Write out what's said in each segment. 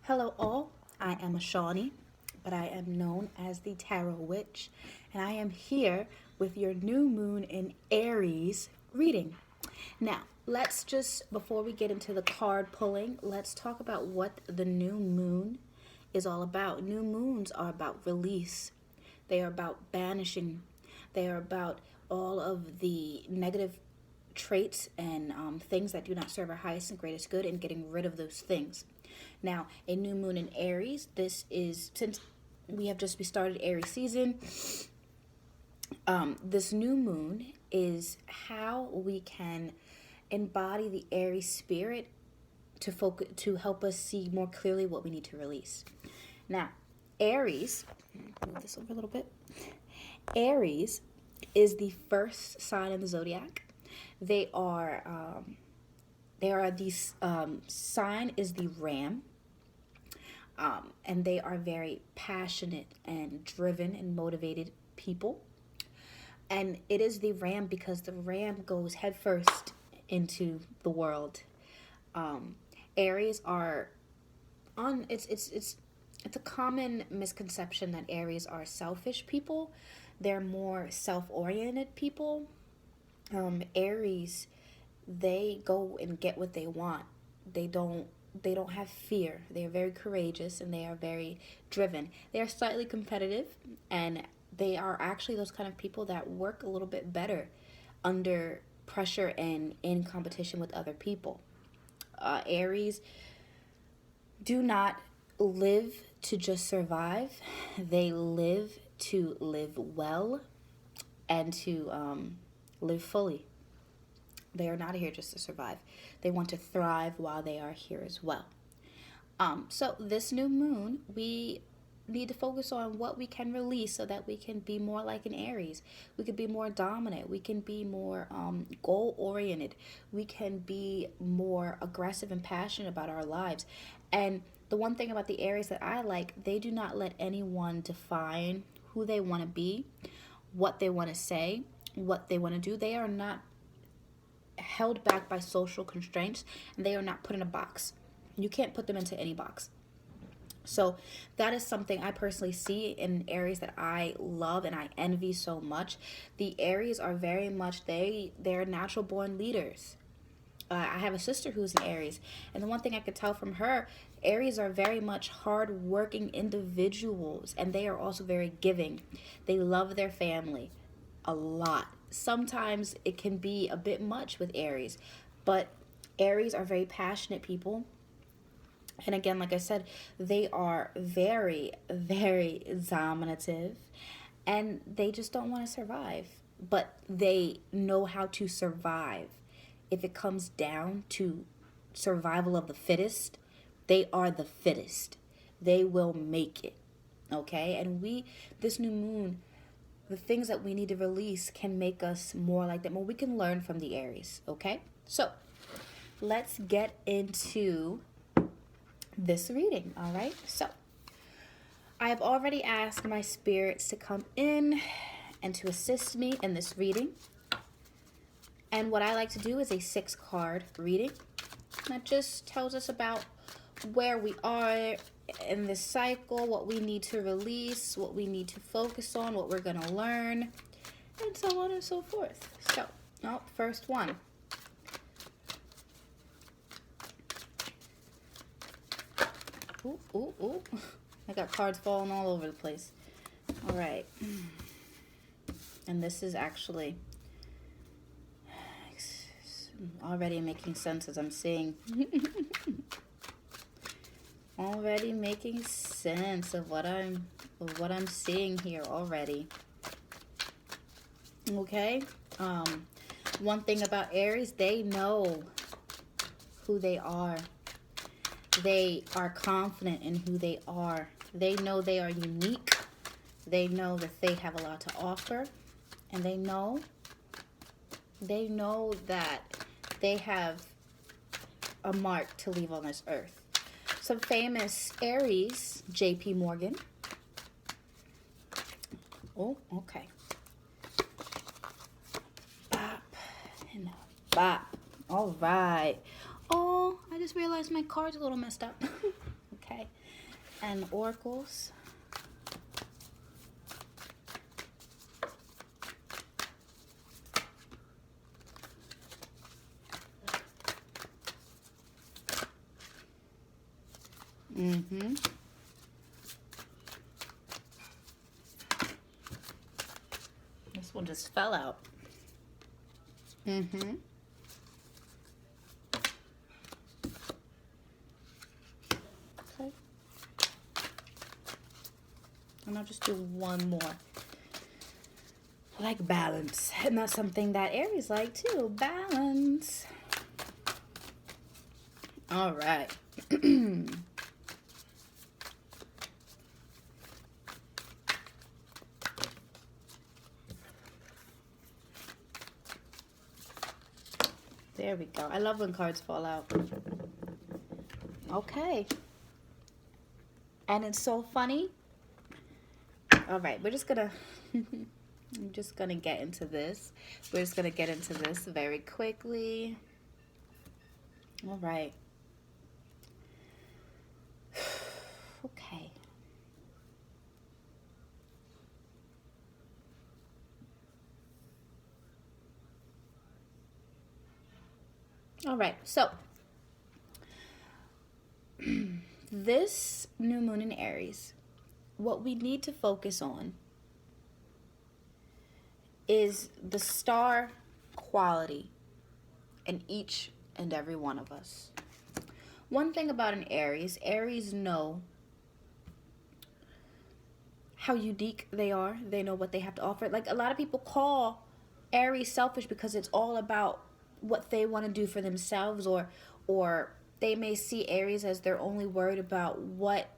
Hello, all. I am a Shawnee, but I am known as the Tarot Witch, and I am here with your new moon in Aries reading. Now, let's just, before we get into the card pulling, let's talk about what the new moon is all about. New moons are about release, they are about banishing, they are about all of the negative traits and things that do not serve our highest and greatest good and getting rid of those things. Now, a new moon in Aries, this is, since we have just started Aries season, this new moon is how we can embody the Aries spirit to focus, to help us see more clearly what we need to release. Now, Aries, move this over a little bit. Aries is the first sign in the zodiac. They are sign is the ram, and they are very passionate and driven and motivated people. And it is the ram because the ram goes headfirst into the world. Aries are on. It's a common misconception that Aries are selfish people. They're more self-oriented people. Aries, they go and get what they want. They don't have fear. They are very courageous and they are very driven. They are slightly competitive, and they are actually those kind of people that work a little bit better under pressure and in competition with other people. Aries do not live to just survive. They live to live well and to live fully. They are not here just to survive. They want to thrive while they are here as well. So this new moon, we need to focus on what we can release so that we can be more like an Aries. We could be more dominant. We can be more goal-oriented. We can be more aggressive and passionate about our lives. And the one thing about the Aries that I like, they do not let anyone define who they want to be, what they want to say, what they want to do. They are not held back by social constraints, and they are not put in a box. You can't put them into any box. So that is something I personally see in Aries that I love and I envy so much. The Aries are very much, they're natural born leaders. I have a sister who's an Aries, and the one thing I could tell from her, Aries are very much hard-working individuals, and they are also very giving. They love their family a lot. Sometimes it can be a bit much with Aries, but Aries are very passionate people. And again, like I said, they are very, very dominative, and they just don't want to survive. But they know how to survive. If it comes down to survival of the fittest, they are the fittest. They will make it. Okay? And this new moon, the things that we need to release can make us more like them. Well, we can learn from the Aries. Okay? So, let's get into this reading. All right? So, I have already asked my spirits to come in and to assist me in this reading. And what I like to do is a 6-card reading. That just tells us about where we are in this cycle, what we need to release, what we need to focus on, what we're going to learn, and so on and so forth. So, first one. Ooh, ooh, ooh. I got cards falling all over the place. All right. And this is actually already making sense as I'm seeing. Already making sense of what I'm seeing here already. Okay? One thing about Aries, they know who they are. They are confident in who they are. They know they are unique. They know that they have a lot to offer. And they know that they have a mark to leave on this earth. Some famous Aries, J.P. Morgan. Oh, okay. Bop and bop. All right. Oh, I just realized my card's a little messed up. Okay. And oracles. Mm-hmm. This one just fell out. Mm-hmm. Okay. And I'll just do one more. I like balance. And that's something that Aries like too. Balance. All right. There we go. I love when cards fall out. Okay. And it's so funny. All right, we're just gonna I'm just gonna get into this. We're just gonna get into this very quickly. All right. Okay. All right. So this new moon in Aries, what we need to focus on is the star quality in each and every one of us. One thing about an Aries know how unique they are. They know what they have to offer. Like, a lot of people call Aries selfish because it's all about what they want to do for themselves, or they may see Aries as they're only worried about what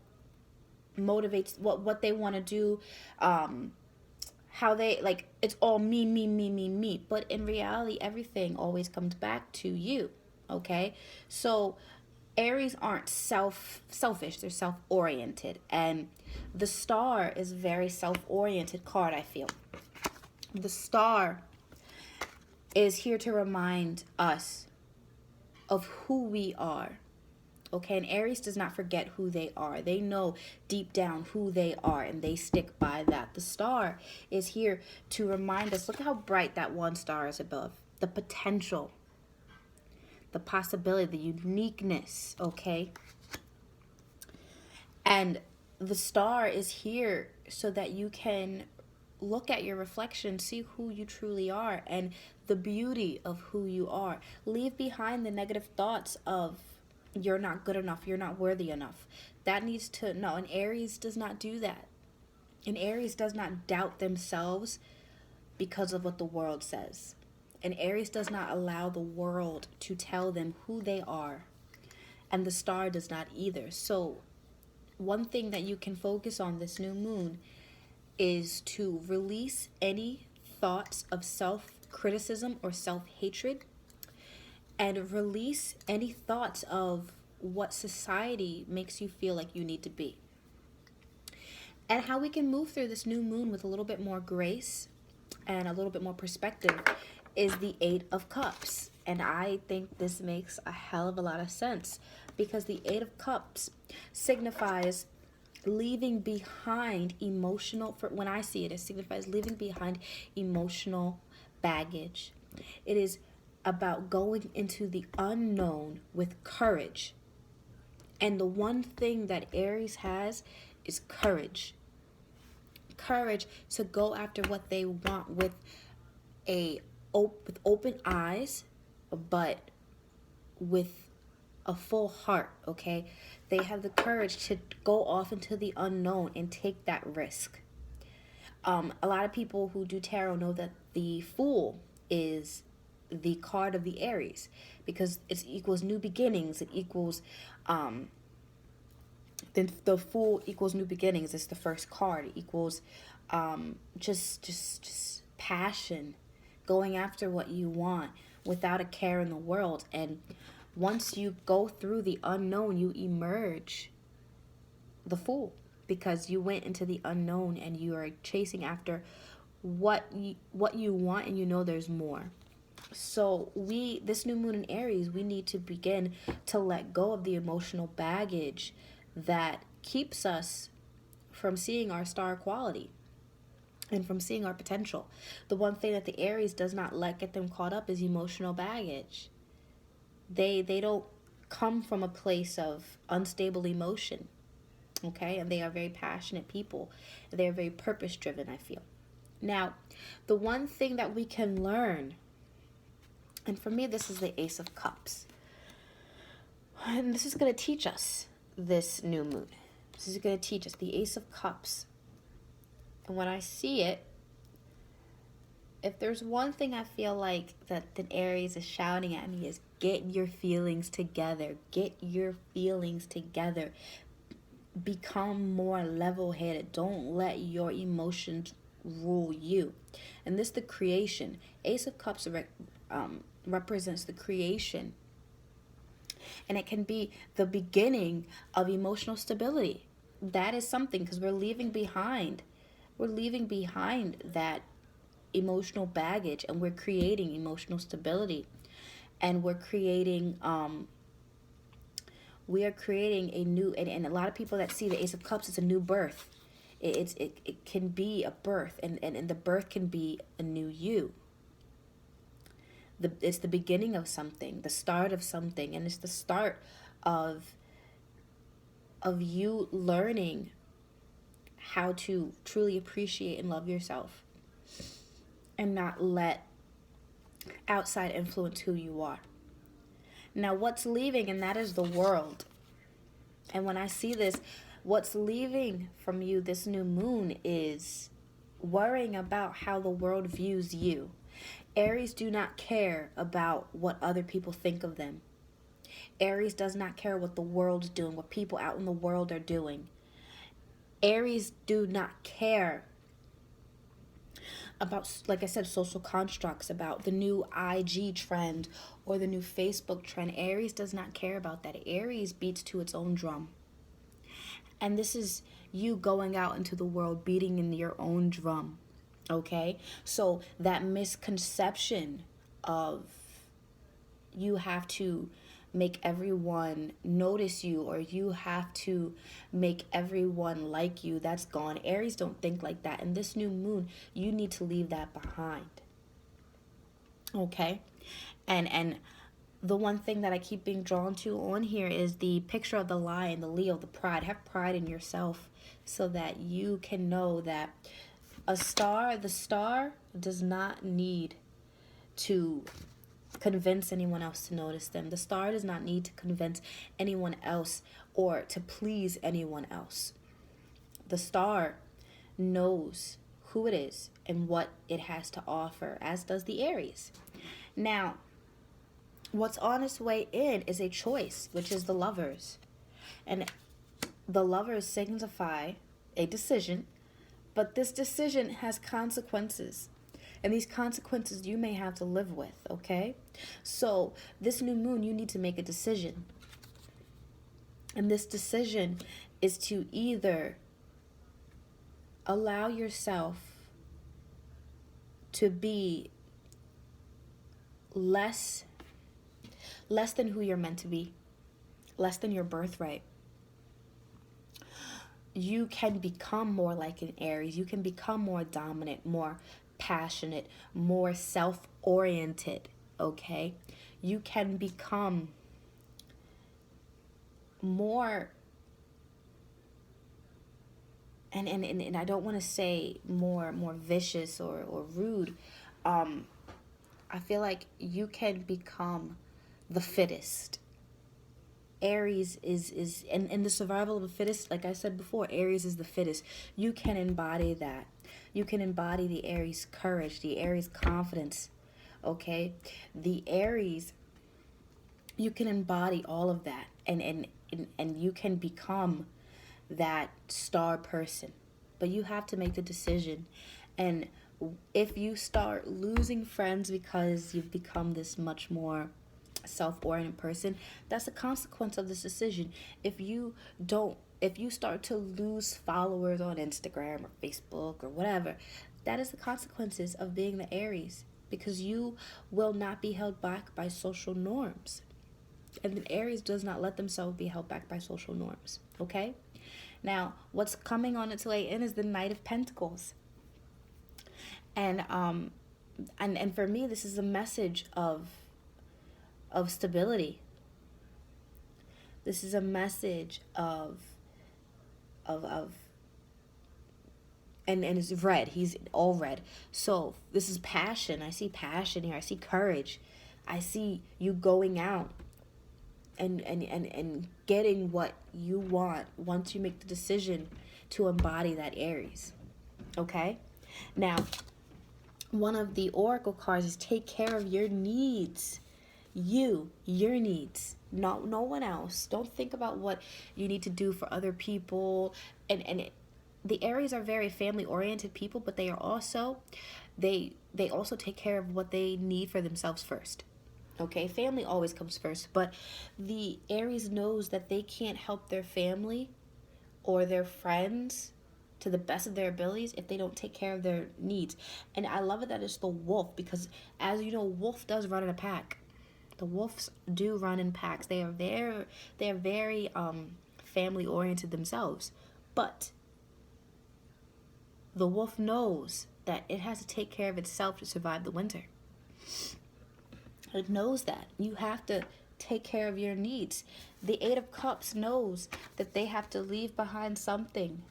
motivates what they want to do, how they, like, it's all me, me, me, me, me. But in reality, everything always comes back to you. Okay? So Aries aren't selfish, they're self-oriented. And the star is a very self-oriented card, I feel. The star is here to remind us of who we are. Okay, and Aries does not forget who they are. They know deep down who they are, and they stick by that. The star is here to remind us. Look how bright that one star is above. The potential, the possibility, the uniqueness, okay? And the star is here so that you can look at your reflection, see who you truly are, and the beauty of who you are. Leave behind the negative thoughts of you're not good enough, you're not worthy enough. That needs to, no, an Aries does not do that. An Aries does not doubt themselves because of what the world says. An Aries does not allow the world to tell them who they are. And the star does not either. So one thing that you can focus on this new moon is to release any thoughts of self-criticism or self-hatred, and release any thoughts of what society makes you feel like you need to be. And how we can move through this new moon with a little bit more grace and a little bit more perspective is the Eight of Cups. And I think this makes a hell of a lot of sense, because the Eight of Cups signifies leaving behind emotional, for when I see it, it signifies leaving behind emotional baggage. It is about going into the unknown with courage. And the one thing that Aries has is courage. Courage to go after what they want with with open eyes, but with a full heart, okay? They have the courage to go off into the unknown and take that risk. A lot of people who do tarot know that the Fool is the card of the Aries, because it equals new beginnings. It equals, the Fool equals new beginnings. It's the first card. It equals just passion, going after what you want without a care in the world. And once you go through the unknown, you emerge the Fool, because you went into the unknown and you are chasing after what you want, and you know there's more. So this new moon in Aries, we need to begin to let go of the emotional baggage that keeps us from seeing our star quality and from seeing our potential. The one thing that the Aries does not let get them caught up is emotional baggage. They don't come from a place of unstable emotion, okay? And they are very passionate people. They're very purpose driven, I feel. Now, the one thing that we can learn, and for me, this is the Ace of Cups. And this is going to teach us this new moon. This is going to teach us the Ace of Cups. And when I see it, if there's one thing I feel like that the Aries is shouting at me is get your feelings together. Get your feelings together. Become more level-headed. Don't let your emotions rule you. And this, the creation. Ace of Cups represents the creation. And it can be the beginning of emotional stability. That is something, because we're leaving behind that emotional baggage, and we're creating emotional stability, and we are creating a new, and a lot of people that see the Ace of Cups, it's a new birth. It can be a birth, and the birth can be a new you. It's the beginning of something, the start of something, and it's the start of you learning how to truly appreciate and love yourself and not let outside influence who you are. Now, what's leaving, and that is the world. And when I see this, what's leaving from you this new moon is worrying about how the world views you. Aries do not care about what other people think of them. Aries does not care what the world's doing, what people out in the world are doing. Aries do not care about, like I said, social constructs, about the new IG trend or the new Facebook trend. Aries does not care about that. Aries beats to its own drum. And this is you going out into the world beating in your own drum. Okay? So that misconception of you have to make everyone notice you, or you have to make everyone like you, that's gone. Aries don't think like that. And this new moon, you need to leave that behind. Okay? And the one thing that I keep being drawn to on here is the picture of the lion, the Leo, the pride. Have pride in yourself so that you can know that the star does not need to convince anyone else to notice them. The star does not need to convince anyone else or to please anyone else. The star knows who it is and what it has to offer, as does the Aries. Now, what's on its way in is a choice, which is the Lovers. And the Lovers signify a decision, but this decision has consequences. And these consequences you may have to live with, okay? So this new moon, you need to make a decision. And this decision is to either allow yourself to be less than who you're meant to be, less than your birthright. You can become more like an Aries. You can become more dominant, more passionate, more self-oriented, okay? You can become more, and I don't want to say more vicious or rude. I feel like you can become the fittest. Aries is and the survival of the fittest, like I said before, Aries is the fittest. You can embody that. You can embody the Aries courage, the Aries confidence, okay? The Aries, you can embody all of that, and you can become that star person. But you have to make the decision. And if you start losing friends because you've become this much more self-oriented person, that's a consequence of this decision. If you start to lose followers on Instagram or Facebook or whatever, that is the consequences of being the Aries, because you will not be held back by social norms. And then Aries does not let themselves be held back by social norms. Okay? Now, what's coming on its way in is the Knight of Pentacles. And for me, this is a message of stability. This is a message of and it's red. He's all red. So this is passion. I see passion here. I see courage. I see you going out and getting what you want once you make the decision to embody that Aries. Okay? Now, one of the oracle cards is take care of your needs. Your needs, not no one else. Don't think about what you need to do for other people. The Aries are very family oriented people, but they are also they also take care of what they need for themselves first. Okay, family always comes first, but the Aries knows that they can't help their family or their friends to the best of their abilities if they don't take care of their needs. And I love it that it's the wolf, because as you know, wolf does run in a pack. The wolves do run in packs. They are very family oriented themselves. But the wolf knows that it has to take care of itself to survive the winter. It knows that. You have to take care of your needs. The Eight of Cups knows that they have to leave behind something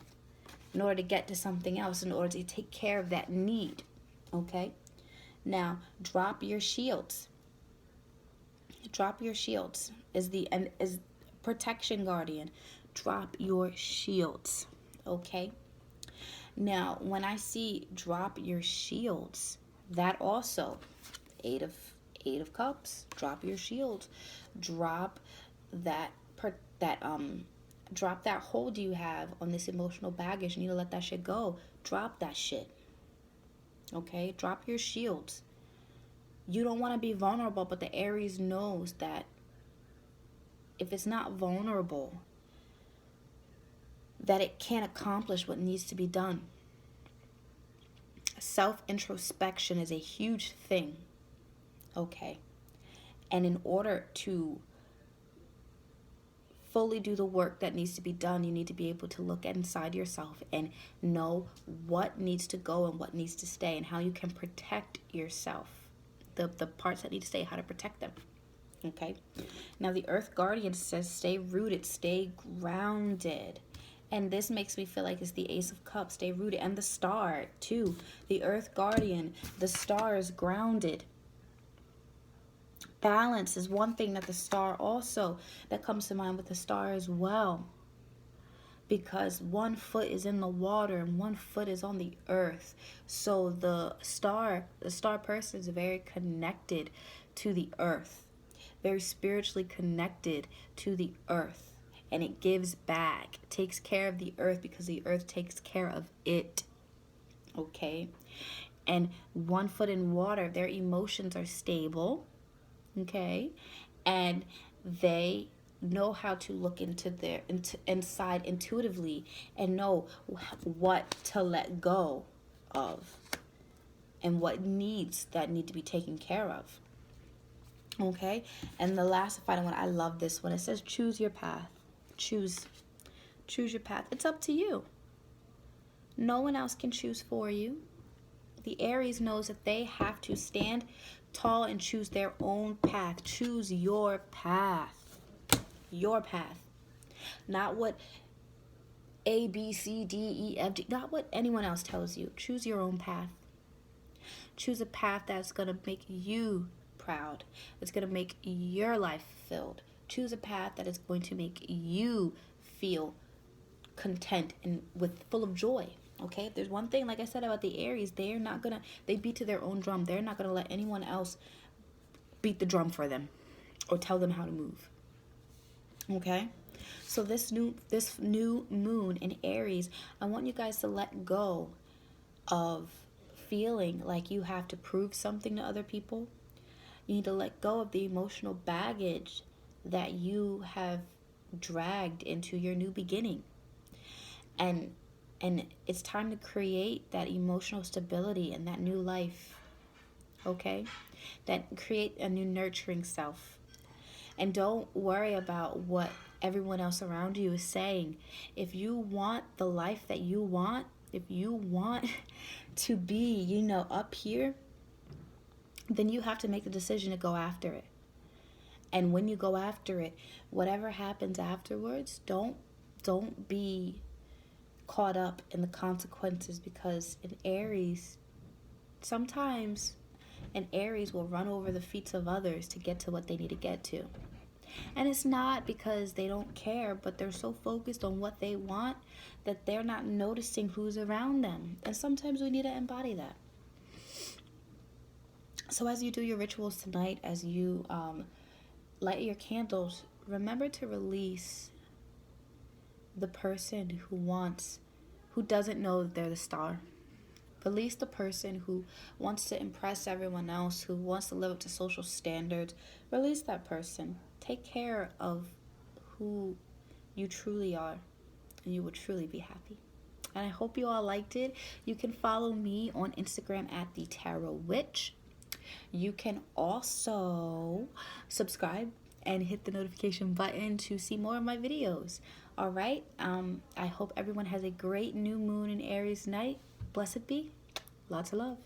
in order to get to something else, in order to take care of that need. Okay? Now, drop your shields. Drop your shields is protection guardian. Drop your shields. Okay? Now, when I see drop your shields, that also eight of cups, drop your shields. Drop that drop that hold you have on this emotional baggage. You need to let that shit go. Drop that shit. Okay? Drop your shields. You don't want to be vulnerable, but the Aries knows that if it's not vulnerable, that it can't accomplish what needs to be done. Self-introspection is a huge thing. Okay? And in order to fully do the work that needs to be done, you need to be able to look inside yourself and know what needs to go and what needs to stay, and how you can protect yourself. The parts that need to stay, how to protect them. Okay? Now, the Earth Guardian says stay rooted, stay grounded. And this makes me feel like it's the Ace of Cups, stay rooted. And the Star, too. The Earth Guardian, the Star is grounded. Balance is one thing that the Star also, that comes to mind with the Star as well. Because one foot is in the water and one foot is on the earth. So the star person is very connected to the earth. Very spiritually connected to the earth. And it gives back. It takes care of the earth because the earth takes care of it. Okay? And one foot in water, their emotions are stable. Okay? And they know how to look inside intuitively and know what to let go of and what needs that need to be taken care of. Okay? And the last final one, I love this one. It says choose your path. Choose your path. It's up to you. No one else can choose for you. The Aries knows that they have to stand tall and choose their own path. Choose your path. Your path. Not what A, B, C, D, E, F, G, not what anyone else tells you. Choose your own path. Choose a path that's going to make you proud. It's going to make your life filled. Choose a path that is going to make you feel content and full of joy. Okay? If there's one thing, like I said about the Aries, they beat to their own drum. They're not going to let anyone else beat the drum for them or tell them how to move. Okay? So this new moon in Aries, I want you guys to let go of feeling like you have to prove something to other people. You need to let go of the emotional baggage that you have dragged into your new beginning. And it's time to create that emotional stability and that new life. Okay? That create a new nurturing self. And don't worry about what everyone else around you is saying. If you want the life that you want, if you want to be, up here, then you have to make the decision to go after it. And when you go after it, whatever happens afterwards, don't be caught up in the consequences, because in Aries, sometimes an Aries will run over the feet of others to get to what they need to get to. And it's not because they don't care, but they're so focused on what they want that they're not noticing who's around them. And sometimes we need to embody that. So as you do your rituals tonight, as you light your candles, remember to release the person who doesn't know that they're the star. Release the person who wants to impress everyone else, who wants to live up to social standards. Release that person. Take care of who you truly are, and you will truly be happy. And I hope you all liked it. You can follow me on Instagram at the Tarot Witch. You can also subscribe and hit the notification button to see more of my videos. All right. I hope everyone has a great new moon in Aries night. Blessed be. Lots of love.